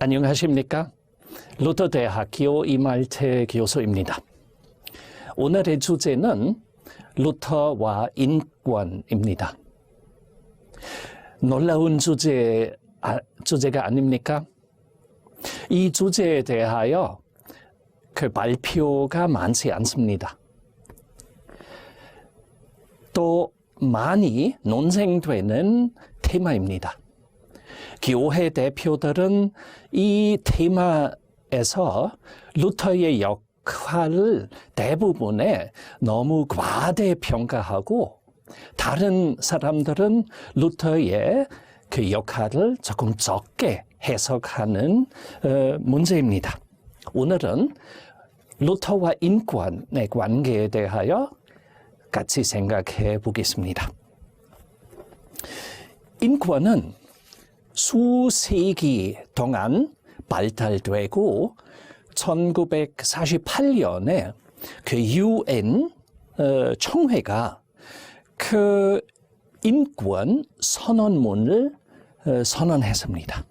안녕하십니까? 루터대학교 이말태 교수입니다. 오늘의 주제는 루터와 인권입니다. 놀라운 주제가 아닙니까? 이 주제에 대하여 그 발표가 많지 않습니다. 또 많이 논쟁되는 테마입니다. 교회 대표들은 이 테마에서 루터의 역할을 대부분에 너무 과대평가하고 다른 사람들은 루터의 그 역할을 조금 적게 해석하는 문제입니다. 오늘은 루터와 인권의 관계에 대하여 같이 생각해 보겠습니다. 인권은 수세기 동안 발달되고 1948년에 그 UN 총회가 그 인권 선언문을 선언했습니다.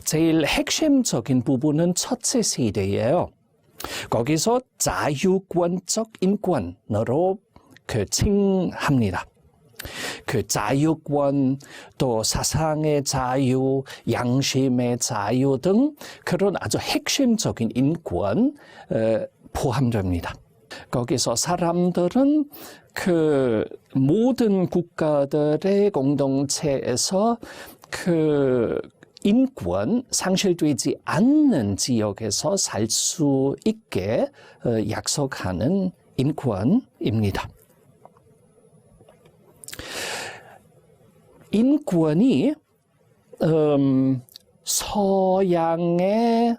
제일 핵심적인 부분은 첫째 세대예요. 거기서 자유권적 인권으로 칭합니다. 그 자유권, 또 사상의 자유, 양심의 자유 등 그런 아주 핵심적인 인권 포함됩니다. 거기서 사람들은 그 모든 국가들의 공동체에서 그 인권 상실되지 않는 지역에서 살 수 있게 약속하는 인권입니다. 인권이 서양의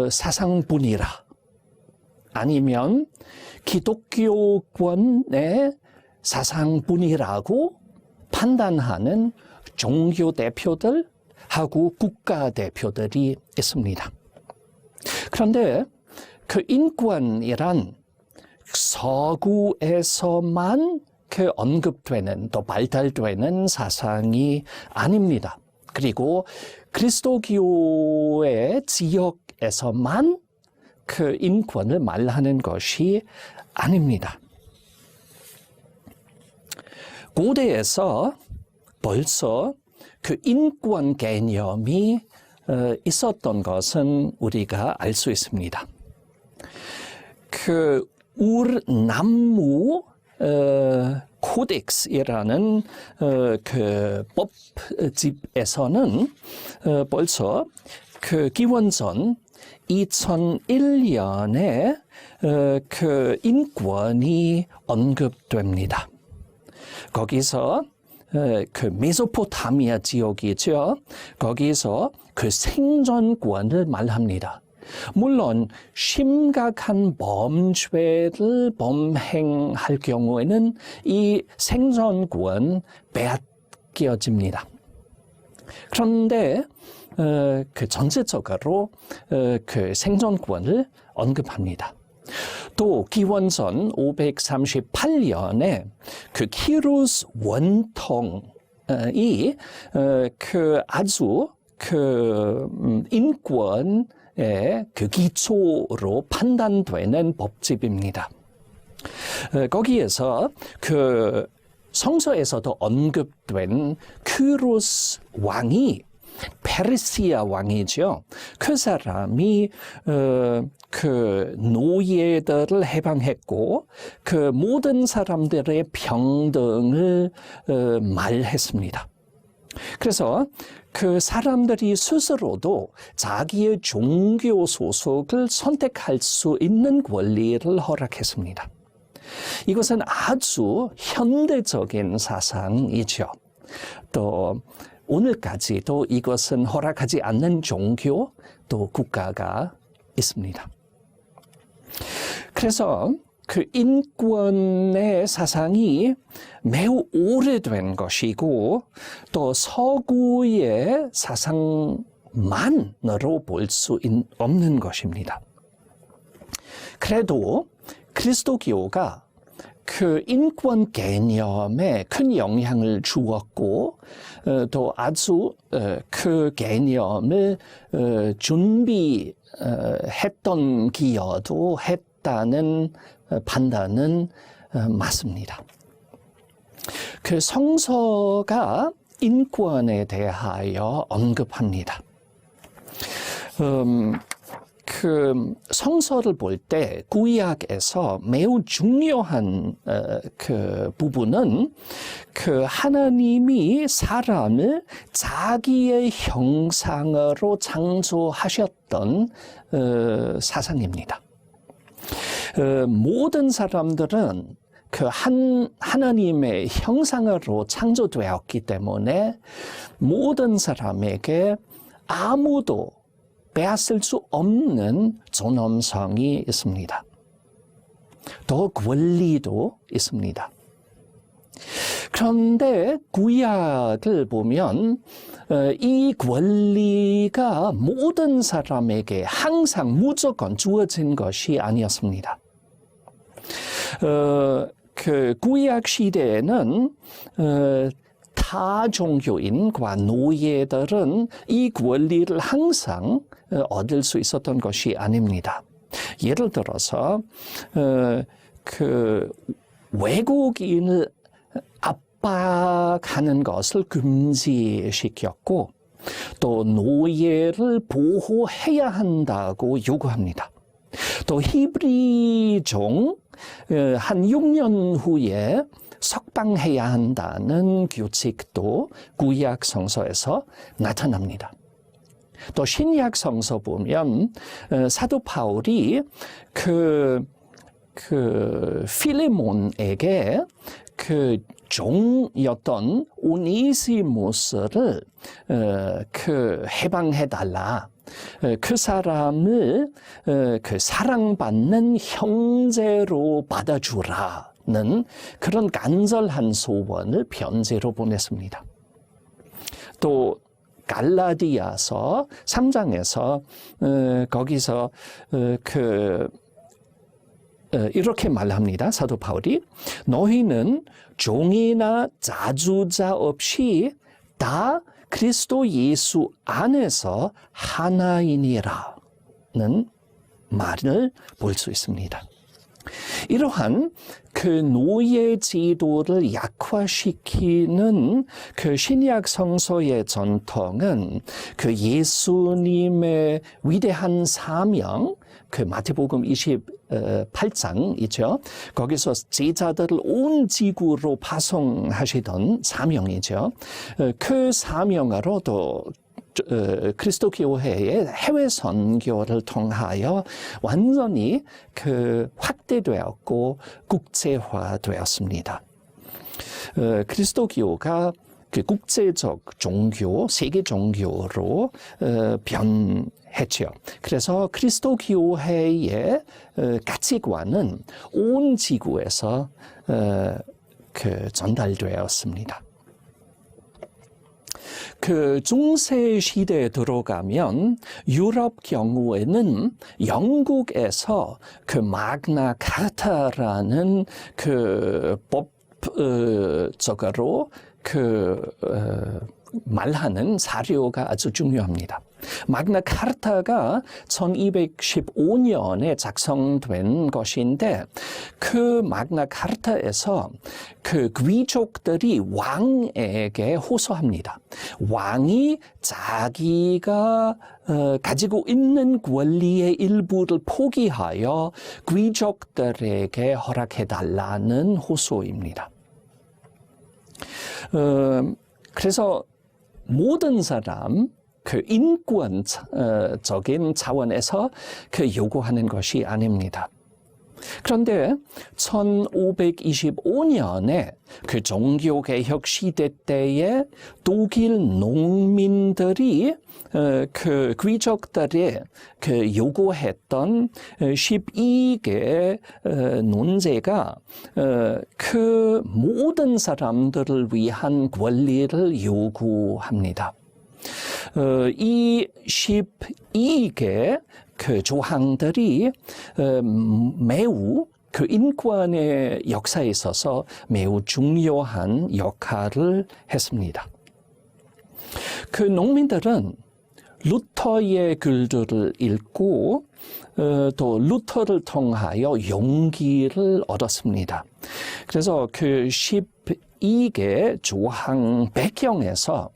사상뿐이라 아니면 기독교권의 사상뿐이라고 판단하는 종교 대표들하고 국가 대표들이 있습니다. 그런데 그 인권이란 서구에서만 그 언급되는 또 발달되는 사상이 아닙니다. 그리고 그리스도교의 지역에서만 그 인권을 말하는 것이 아닙니다. 고대에서 벌써 그 인권 개념이 있었던 것은 우리가 알 수 있습니다. 그 울남무 코덱스이라는 그 법집에서는 벌써 그 기원전 2001년에 그 인권이 언급됩니다. 거기서 그 메소포타미아 지역이죠. 거기서 그 생존권을 말합니다. 물론 심각한 범죄를 범행할 경우에는 이 생존권 빼앗겨집니다. 그런데 그 전체적으로 그 생존권을 언급합니다. 또 기원전 538년에 그 키루스 원통이 그 아주 그 인권의 그 기초로 판단되는 법집입니다. 거기에서 그 성서에서도 언급된 키루스 왕이 페르시아 왕이죠. 그 사람이 그 노예들을 해방했고 그 모든 사람들의 평등을 말했습니다. 그래서 그 사람들이 스스로도 자기의 종교 소속을 선택할 수 있는 권리를 허락했습니다. 이것은 아주 현대적인 사상이죠. 또 오늘까지도 이것은 허락하지 않는 종교 또 국가가 있습니다. 그래서 그 인권의 사상이 매우 오래된 것이고 또 서구의 사상만으로 볼 수 없는 것입니다. 그래도 그리스도교가 그 인권 개념에 큰 영향을 주었고 또 아주 그 개념을 준비했던 기여도 했다는 판단은 맞습니다. 그 성서가 인권에 대하여 언급합니다. 그 성서를 볼 때 구약에서 매우 중요한 그 부분은 그 하나님이 사람을 자기의 형상으로 창조하셨던 사상입니다. 모든 사람들은 그 하나님의 형상으로 창조되었기 때문에 모든 사람에게 아무도 빼앗을 수 없는 존엄성이 있습니다. 또 권리도 있습니다. 그런데 구약을 보면 이 권리가 모든 사람에게 항상 무조건 주어진 것이 아니었습니다. 그 구약 시대에는 타종교인과 노예들은 이 권리를 항상 얻을 수 있었던 것이 아닙니다. 예를 들어서 그 외국인을 압박하는 것을 금지시켰고 또 노예를 보호해야 한다고 요구합니다. 또 히브리종 한 6년 후에 석방해야 한다는 규칙도 구약 성서에서 나타납니다. 또 신약 성서 보면 사도 바울이 그 필레몬에게 그 종이었던 오네시모스를 해방해달라. 그 사람을 그 사랑받는 형제로 받아주라는 그런 간절한 소원을 편지로 보냈습니다. 또 갈라디아서 3장에서 거기서 이렇게 말합니다. 사도 바울이 너희는 종이나 자주자 없이 다 그리스도 예수 안에서 하나이니라는 말을 볼 수 있습니다. 이러한 그 노예 제도를 약화시키는 그 신약 성서의 전통은 그 예수님의 위대한 사명, 그 마태복음 28장이죠. 거기서 제자들을 온 지구로 파송하시던 사명이죠. 그 사명으로도 그리스도 교회의 해외 선교를 통하여 완전히 그 확대되었고 국제화되었습니다. 그리스도교가 그 국제적 종교, 세계 종교로 변했죠. 그래서 그리스도 교회의 가치관은 온 지구에서 전달되었습니다. 그 중세 시대에 들어가면 유럽 경우에는 영국에서 그 마그나 카타라는 그 법적으로 말하는 사료가 아주 중요합니다. 마그나 카타가 1215년에 작성된 것인데 그 마그나 카타에서 그 귀족들이 왕에게 호소합니다. 왕이 자기가 가지고 있는 권리의 일부를 포기하여 귀족들에게 허락해달라는 호소입니다. 그래서 모든 사람 그 인권적인 차원에서 요구하는 것이 아닙니다. 그런데 1525년에 그 종교개혁 시대 때에 독일 농민들이 그 귀족들이 요구했던 12개 논제가 그 모든 사람들을 위한 권리를 요구합니다. 이 12개 그 조항들이 매우 그 인권의 역사에 있어서 매우 중요한 역할을 했습니다. 그 농민들은 루터의 글들을 읽고 또 루터를 통하여 용기를 얻었습니다. 그래서 그 12개 조항 배경에서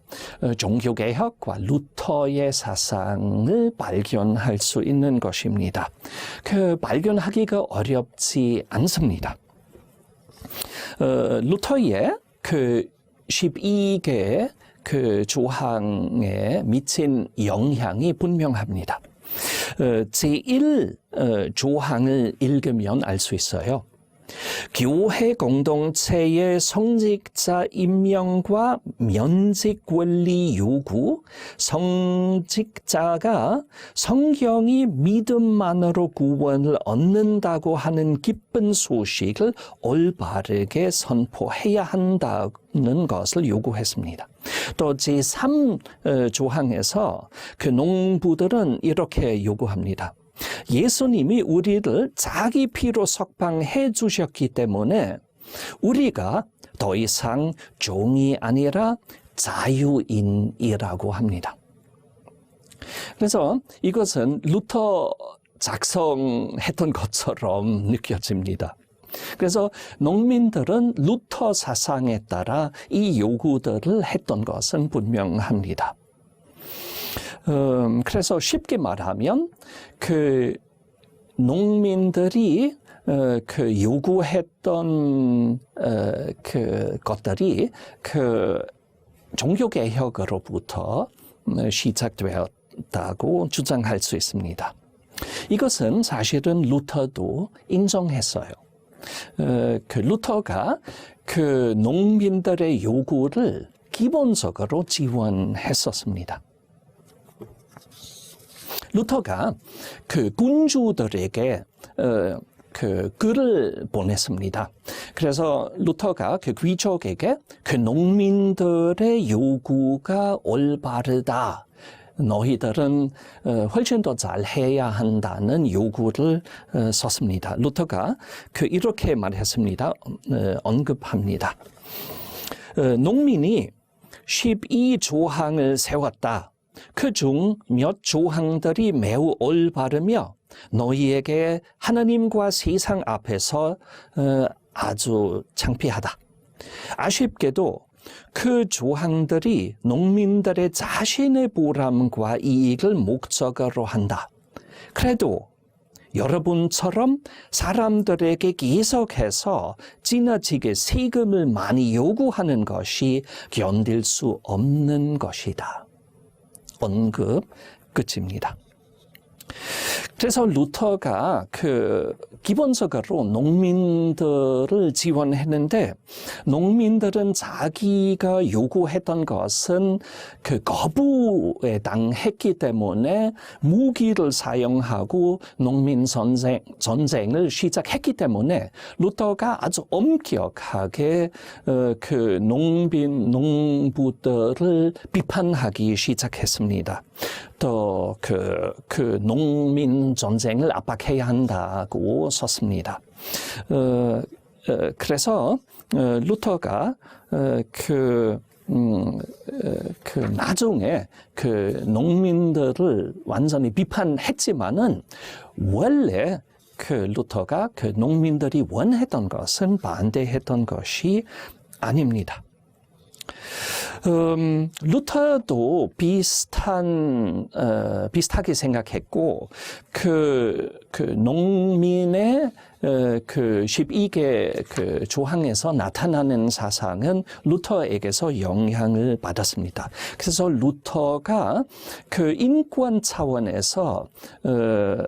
종교개혁과 루터의 사상을 발견할 수 있는 것입니다. 그 발견하기가 어렵지 않습니다. 루터의 그 12개 그 조항에 미친 영향이 분명합니다. 제1 조항을 읽으면 알 수 있어요. 교회 공동체의 성직자 임명과 면직 권리 요구, 성직자가 성경이 믿음만으로 구원을 얻는다고 하는 기쁜 소식을 올바르게 선포해야 한다는 것을 요구했습니다. 또 제3 조항에서 그 농부들은 이렇게 요구합니다. 예수님이 우리를 자기 피로 석방해 주셨기 때문에 우리가 더 이상 종이 아니라 자유인이라고 합니다. 그래서 이것은 루터 작성했던 것처럼 느껴집니다. 그래서 농민들은 루터 사상에 따라 이 요구들을 했던 것은 분명합니다. 그래서 쉽게 말하면 그 농민들이 그 요구했던 그 것들이 그 종교개혁으로부터 시작되었다고 주장할 수 있습니다. 이것은 사실은 루터도 인정했어요. 그 루터가 그 농민들의 요구를 기본적으로 지원했었습니다. 루터가 그 군주들에게 그 글을 보냈습니다. 그래서 루터가 그 귀족에게 그 농민들의 요구가 올바르다. 너희들은 훨씬 더 잘해야 한다는 요구를 썼습니다. 루터가 이렇게 말했습니다. 언급합니다. 농민이 12조항을 세웠다. 그중 몇 조항들이 매우 올바르며 너희에게 하나님과 세상 앞에서 아주 창피하다. 아쉽게도 그 조항들이 농민들의 자신의 보람과 이익을 목적으로 한다. 그래도 여러분처럼 사람들에게 계속해서 지나치게 세금을 많이 요구하는 것이 견딜 수 없는 것이다. 언급 끝입니다. 그래서 루터가 기본적으로 농민들을 지원했는데 농민들은 자기가 요구했던 것은 거부에 당했기 때문에 무기를 사용하고 농민 전쟁을 시작했기 때문에 루터가 아주 엄격하게 농부들을 비판하기 시작했습니다. 또 농민 전쟁을 압박해야 한다고 썼습니다. 그래서 루터가 나중에 농민들을 완전히 비판했지만은 원래 루터가 농민들이 원했던 것은 반대했던 것이 아닙니다. 루터도 비슷하게 생각했고, 농민의 12개 조항에서 나타나는 사상은 루터에게서 영향을 받았습니다. 그래서 루터가 인권 차원에서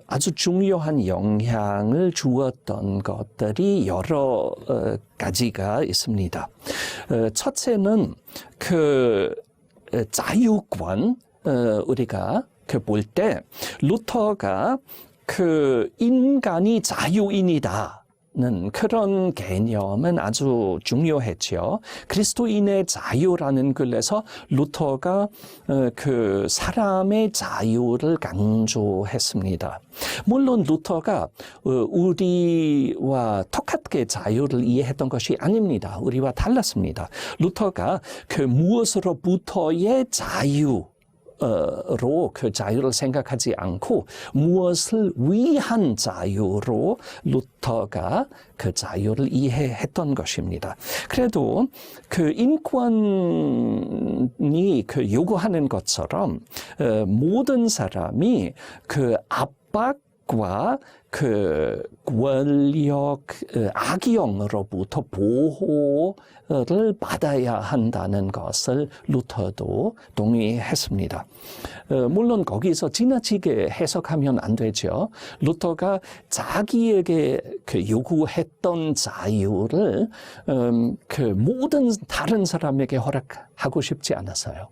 아주 중요한 영향을 주었던 것들이 여러 가지가 있습니다. 첫째는 자유권, 우리가 볼 때 루터가 인간이 자유인이다 그런 개념은 아주 중요했죠. 그리스도인의 자유라는 글에서 루터가 그 사람의 자유를 강조했습니다. 물론 루터가 우리와 똑같게 자유를 이해했던 것이 아닙니다. 우리와 달랐습니다. 루터가 그 무엇으로부터의 자유 로 그 자유를 생각하지 않고 무엇을 위한 자유로 루터가 그 자유를 이해했던 것입니다. 그래도 그 인권이 그 요구하는 것처럼 모든 사람이 그 압박과 그 권력 악영으로부터 보호를 받아야 한다는 것을 루터도 동의했습니다. 물론 거기서 지나치게 해석하면 안 되죠. 루터가 자기에게 그 요구했던 자유를 그 모든 다른 사람에게 허락하고 싶지 않았어요.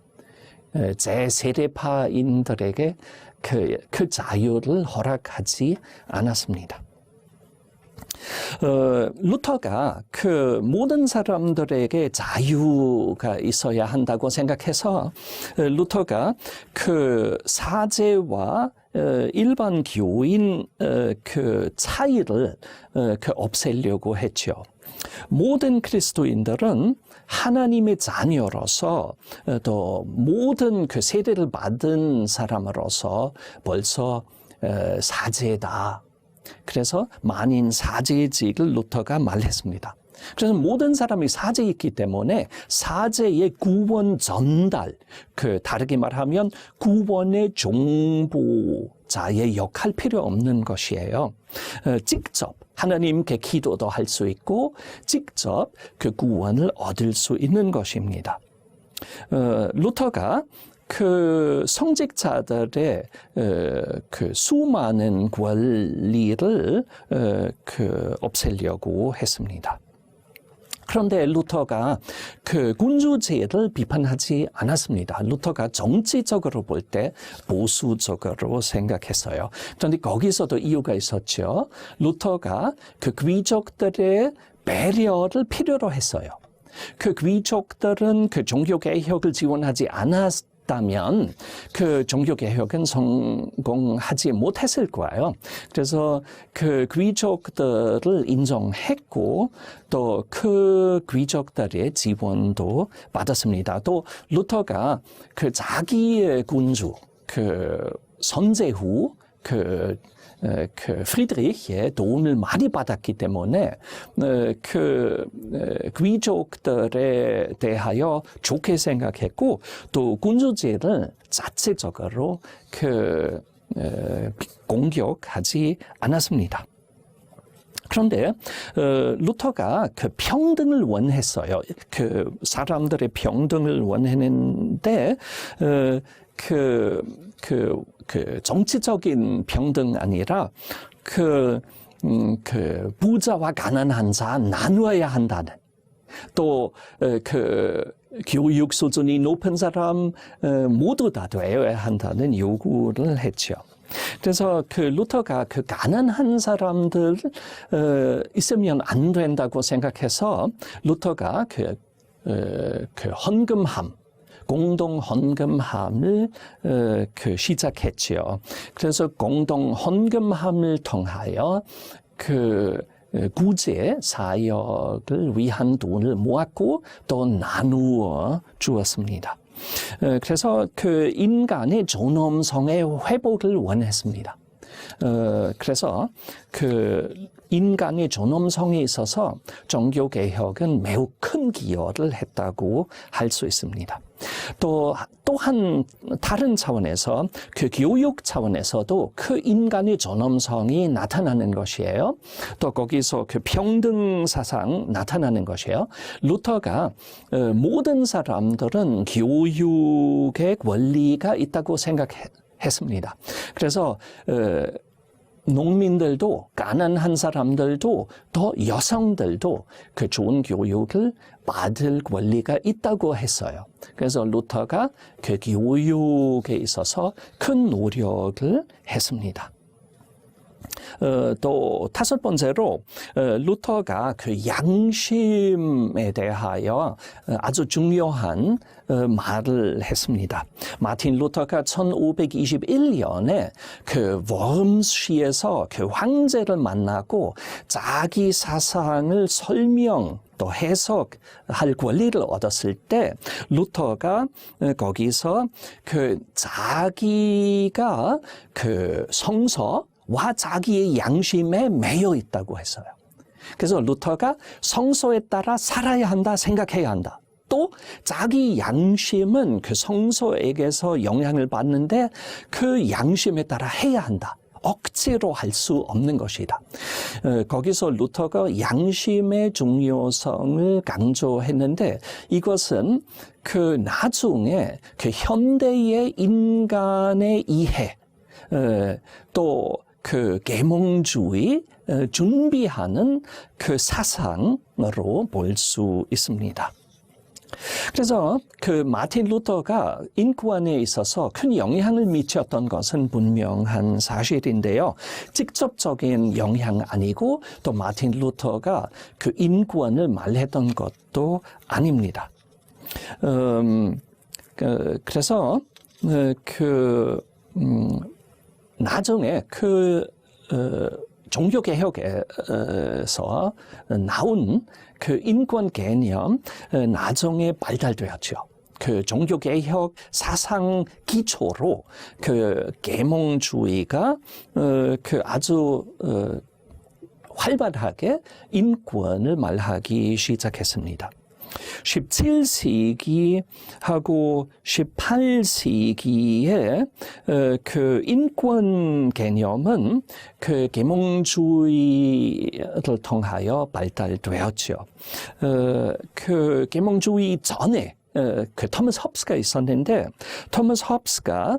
제세례파인들에게 그 자유를 허락하지 않았습니다. 루터가 그 모든 사람들에게 자유가 있어야 한다고 생각해서 루터가 그 사제와 일반 교인 그 차이를 없애려고 했죠. 모든 그리스도인들은 하나님의 자녀로서 또 모든 그 세대를 받은 사람으로서 벌써 사제다. 그래서 만인 사제직을 루터가 말했습니다. 그래서 모든 사람이 사제이기 때문에 사제의 구원 전달, 다르게 말하면 구원의 정보자의 역할 필요 없는 것이에요. 직접 하나님께 기도도 할 수 있고 직접 그 구원을 얻을 수 있는 것입니다. 루터가 그 성직자들의 그 수많은 권리를 없애려고 했습니다. 그런데 루터가 그 군주제를 비판하지 않았습니다. 루터가 정치적으로 볼 때 보수적으로 생각했어요. 그런데 거기서도 이유가 있었죠. 루터가 그 귀족들의 배려를 필요로 했어요. 그 귀족들은 그 종교개혁을 지원하지 않았다면 그 종교개혁은 성공하지 못했을 거예요. 그래서 그 귀족들을 인정했고 또 그 귀족들의 지원도 받았습니다. 또 루터가 그 자기의 군주, 그 선제후, 그 프리드리히의 도움을 많이 받았기 때문에 그 귀족들에 대하여 좋게 생각했고 또 군주제를 자체적으로 공격하지 않았습니다. 그런데 루터가 그 평등을 원했어요. 그 사람들의 평등을 원했는데 정치적인 평등 아니라 부자와 가난한 자 나누어야 한다는 또 교육 수준이 높은 사람 모두 다 되어야 한다는 요구를 했죠. 그래서 루터가 가난한 사람들 있으면 안 된다고 생각해서 루터가 헌금함 공동 헌금함을 시작했지요. 그래서 공동 헌금함을 통하여 구제 사역을 위한 돈을 모았고 또 나누어 주었습니다. 그래서 인간의 존엄성의 회복을 원했습니다. 그래서 인간의 존엄성에 있어서 종교개혁은 매우 큰 기여를 했다고 할 수 있습니다. 또한 다른 차원에서 교육 차원에서도 인간의 존엄성이 나타나는 것이에요. 또 거기서 평등 사상 나타나는 것이에요. 루터가 모든 사람들은 교육의 권리가 있다고 생각했습니다. 그래서 농민들도 가난한 사람들도 또 여성들도 좋은 교육을 받을 권리가 있다고 했어요. 그래서 루터가 교육에 있어서 큰 노력을 했습니다. 또 다섯 번째로 루터가 그 양심에 대하여 아주 중요한 말을 했습니다. 마틴 루터가 1521년에 그 워름스에서 그 황제를 만나고 자기 사상을 설명 또 해석할 권리를 얻었을 때 루터가 거기서 그 자기가 그 성서와 자기의 양심에 매여 있다고 했어요. 그래서 루터가 성서에 따라 살아야 한다, 생각해야 한다. 또 자기 양심은 그 성서에게서 영향을 받는데 그 양심에 따라 해야 한다. 억지로 할 수 없는 것이다. 거기서 루터가 양심의 중요성을 강조했는데 이것은 그 나중에 그 현대의 인간의 이해 또 그 계몽주의 준비하는 그 사상으로 볼 수 있습니다. 그래서 그 마틴 루터가 인권에 있어서 큰 영향을 미쳤던 것은 분명한 사실인데요. 직접적인 영향 아니고 또 마틴 루터가 그 인권을 말했던 것도 아닙니다. 그래서 나중에 종교개혁에서 나온 그 인권 개념 나중에 발달되었죠. 그 종교개혁 사상 기초로 그 계몽주의가 그 아주 활발하게 인권을 말하기 시작했습니다. 17세기하고 18세기에 그 인권 개념은 그 계몽주의를 통하여 발달되었죠. 그 계몽주의 전에 그 토마스 홉스가 있었는데 토마스 홉스가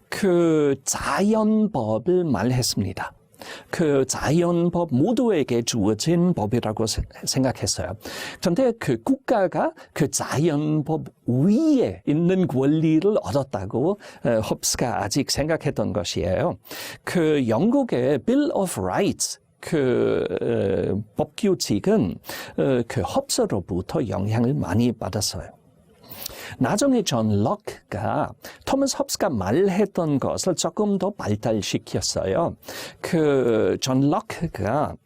그 자연법을 말했습니다. 그 자연법 모두에게 주어진 법이라고 생각했어요. 그런데 그 국가가 그 자연법 위에 있는 권리를 얻었다고 홉스가 아직 생각했던 것이에요. 그 영국의 Bill of Rights 그 법규칙은 그 홉스로부터 영향을 많이 받았어요. 나중에 존 록가 토마스 홉스가 말했던 것을 조금 더 발달시켰어요. 그 존 록가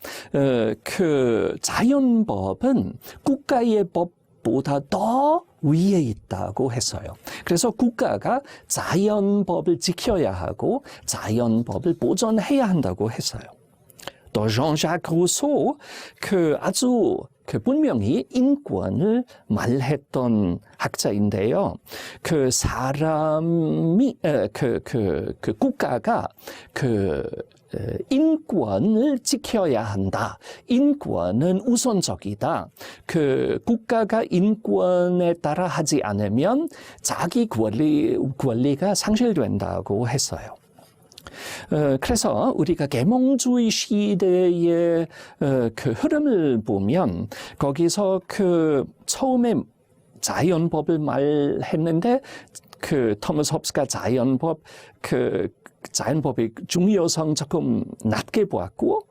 그 자연법은 국가의 법보다 더 위에 있다고 했어요. 그래서 국가가 자연법을 지켜야 하고 자연법을 보존해야 한다고 했어요. 또 장자크 루소 그 아주 그 분명히 인권을 말했던 학자인데요. 그 사람이 그 국가가 그 인권을 지켜야 한다. 인권은 우선적이다. 그 국가가 인권에 따라 하지 않으면 자기 권리가 상실된다고 했어요. 그래서 우리가 계몽주의 시대의 그 흐름을 보면 거기서 그 처음에 자연법을 말했는데 그 토마스 홉스가 자연법의 중요성 조금 낮게 보았고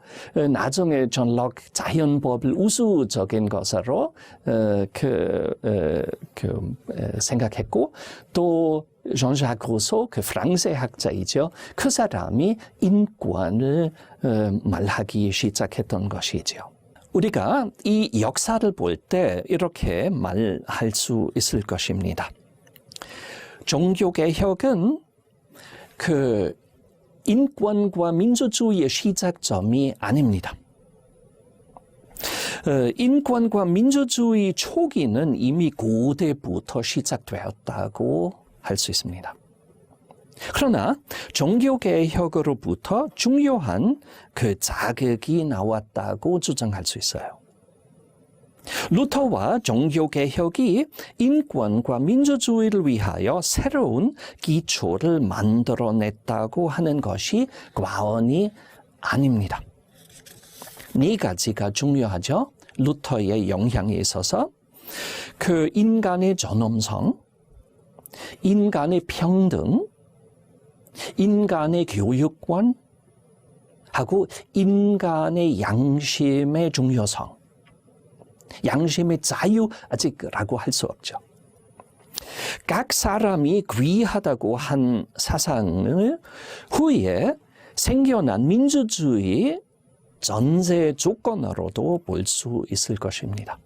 나중에 존 록 자연법을 우수적인 것으로 생각했고 또 장자크 루소 그 프랑스 학자이죠. 그 사람이 인권을 말하기 시작했던 것이죠. 우리가 이 역사를 볼 때 이렇게 말할 수 있을 것입니다. 종교개혁은 그 인권과 민주주의의 시작점이 아닙니다. 인권과 민주주의 초기는 이미 고대부터 시작되었다고 할 수 있습니다. 그러나 종교개혁으로부터 중요한 그 자극이 나왔다고 주장할 수 있어요. 루터와 종교개혁이 인권과 민주주의를 위하여 새로운 기초를 만들어냈다고 하는 것이 과언이 아닙니다. 네 가지가 중요하죠. 루터의 영향에 있어서 그 인간의 존엄성, 인간의 평등, 인간의 교육권, 하고 인간의 양심의 중요성, 양심의 자유 아직이라고 할 수 없죠. 각 사람이 귀하다고 한 사상을 후에 생겨난 민주주의 전제 조건으로도 볼 수 있을 것입니다.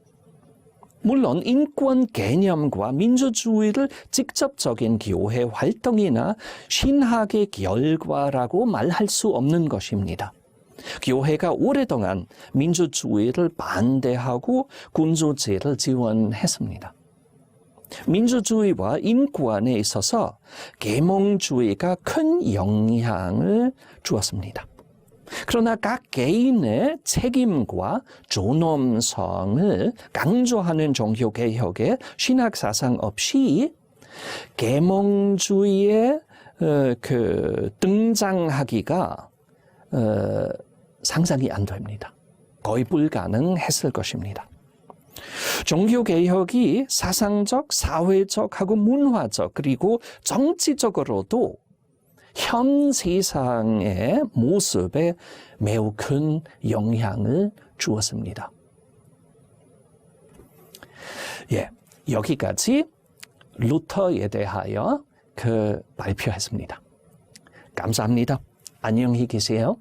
물론 인권 개념과 민주주의를 직접적인 교회 활동이나 신학의 결과라고 말할 수 없는 것입니다. 교회가 오랫동안 민주주의를 반대하고 군주제를 지원했습니다. 민주주의와 인권에 있어서 계몽주의가 큰 영향을 주었습니다. 그러나 각 개인의 책임과 존엄성을 강조하는 종교개혁의 신학사상 없이 계몽주의에 등장하기가 상상이 안 됩니다. 거의 불가능했을 것입니다. 종교개혁이 사상적, 사회적하고 문화적 그리고 정치적으로도 현 세상의 모습에 매우 큰 영향을 주었습니다. 여기까지 루터에 대하여 발표했습니다. 감사합니다. 안녕히 계세요.